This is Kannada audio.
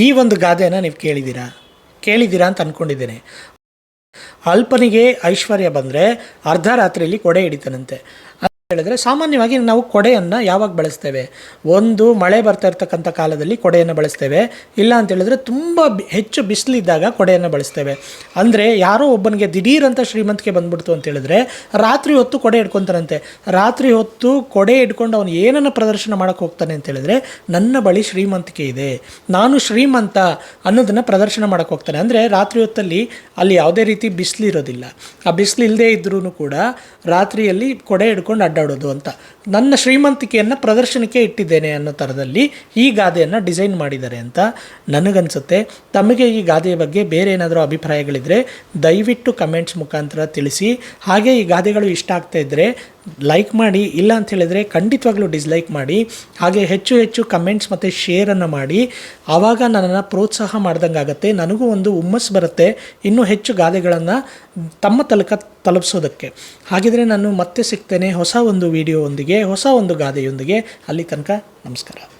ಈ ಒಂದು ಗಾದೆಯನ್ನು ನೀವು ಕೇಳಿದ್ದೀರಾ ಅಂತ ಅಂದ್ಕೊಂಡಿದ್ದೇನೆ. ಅಲ್ಪನಿಗೆ ಐಶ್ವರ್ಯ ಬಂದರೆ ಅರ್ಧ ರಾತ್ರಿಯಲ್ಲಿ ಕೊಡೆ ಹಿಡಿತಾನಂತೆ ಅಂತ ಹೇಳಿದ್ರೆ, ಸಾಮಾನ್ಯವಾಗಿ ನಾವು ಕೊಡೆಯನ್ನು ಯಾವಾಗ ಬಳಸ್ತೇವೆ? ಒಂದು ಮಳೆ ಬರ್ತಾ ಇರ್ತಕ್ಕಂಥ ಕಾಲದಲ್ಲಿ ಕೊಡೆಯನ್ನು ಬಳಸ್ತೇವೆ. ಇಲ್ಲ ಅಂತ ಹೇಳಿದ್ರೆ ತುಂಬ ಹೆಚ್ಚು ಬಿಸಿಲಿದ್ದಾಗ ಕೊಡೆಯನ್ನು ಬಳಸ್ತೇವೆ. ಅಂದರೆ ಯಾರೋ ಒಬ್ಬನಿಗೆ ದಿಢೀರಂತ ಶ್ರೀಮಂತಿಕೆ ಬಂದ್ಬಿಡ್ತು ಅಂತ ಹೇಳಿದ್ರೆ ರಾತ್ರಿ ಹೊತ್ತು ಕೊಡೆ ಹಿಡ್ಕೊತಾನಂತೆ. ರಾತ್ರಿ ಹೊತ್ತು ಕೊಡೆ ಹಿಡ್ಕೊಂಡು ಅವನು ಏನನ್ನು ಪ್ರದರ್ಶನ ಮಾಡೋಕ್ಕೆ ಹೋಗ್ತಾನೆ ಅಂತ ಹೇಳಿದ್ರೆ, ನನ್ನ ಬಳಿ ಶ್ರೀಮಂತಿಕೆ ಇದೆ, ನಾನು ಶ್ರೀಮಂತ ಅನ್ನೋದನ್ನು ಪ್ರದರ್ಶನ ಮಾಡೋಕ್ಕೆ ಹೋಗ್ತಾನೆ. ಅಂದರೆ ರಾತ್ರಿ ಹೊತ್ತಲ್ಲಿ ಅಲ್ಲಿ ಯಾವುದೇ ರೀತಿ ಬಿಸಿಲು ಇರೋದಿಲ್ಲ. ಆ ಬಿಸಿಲು ಇಲ್ಲದೇ ಇದ್ರೂ ಕೂಡ ರಾತ್ರಿಯಲ್ಲಿ ಕೊಡೆ ಹಿಡ್ಕೊಂಡು ಅಡ್ಡಾಡೋದು ಅಂತ, ನನ್ನ ಶ್ರೀಮಂತಿಕೆಯನ್ನು ಪ್ರದರ್ಶನಕ್ಕೆ ಇಟ್ಟಿದ್ದೇನೆ ಅನ್ನೋ ಥರದಲ್ಲಿ ಈ ಗಾದೆಯನ್ನು ಡಿಸೈನ್ ಮಾಡಿದ್ದಾರೆ ಅಂತ ನನಗನ್ಸುತ್ತೆ. ತಮಗೆ ಈ ಗಾದೆಯ ಬಗ್ಗೆ ಬೇರೆ ಏನಾದರೂ ಅಭಿಪ್ರಾಯಗಳಿದ್ದರೆ ದಯವಿಟ್ಟು ಕಮೆಂಟ್ಸ್ ಮುಖಾಂತರ ತಿಳಿಸಿ. ಹಾಗೆ ಈ ಗಾದೆಗಳು ಇಷ್ಟ ಆಗ್ತಾ ಇದ್ದರೆ ಲೈಕ್ ಮಾಡಿ, ಇಲ್ಲ ಅಂತ ಹೇಳಿದರೆ ಖಂಡಿತವಾಗ್ಲೂ ಡಿಸ್ಲೈಕ್ ಮಾಡಿ. ಹಾಗೆ ಹೆಚ್ಚು ಹೆಚ್ಚು ಕಮೆಂಟ್ಸ್ ಮತ್ತು ಶೇರನ್ನು ಮಾಡಿ. ಆವಾಗ ನನ್ನನ್ನು ಪ್ರೋತ್ಸಾಹ ಮಾಡ್ದಂಗೆ ಆಗುತ್ತೆ, ನನಗೂ ಒಂದು ಹುಮ್ಮಸ್ಸು ಬರುತ್ತೆ ಇನ್ನೂ ಹೆಚ್ಚು ಗಾದೆಗಳನ್ನು ತಮ್ಮ ತಲುಪಿಸೋದಕ್ಕೆ. ಹಾಗಿದ್ರೆ ನಾನು ಮತ್ತೆ ಸಿಗ್ತೇನೆ ಹೊಸ ಒಂದು ವಿಡಿಯೋವೊಂದಿಗೆ, ಹೊಸ ಒಂದು ಗಾದೆಯೊಂದಿಗೆ. ಅಲ್ಲಿ ತನಕ ನಮಸ್ಕಾರ.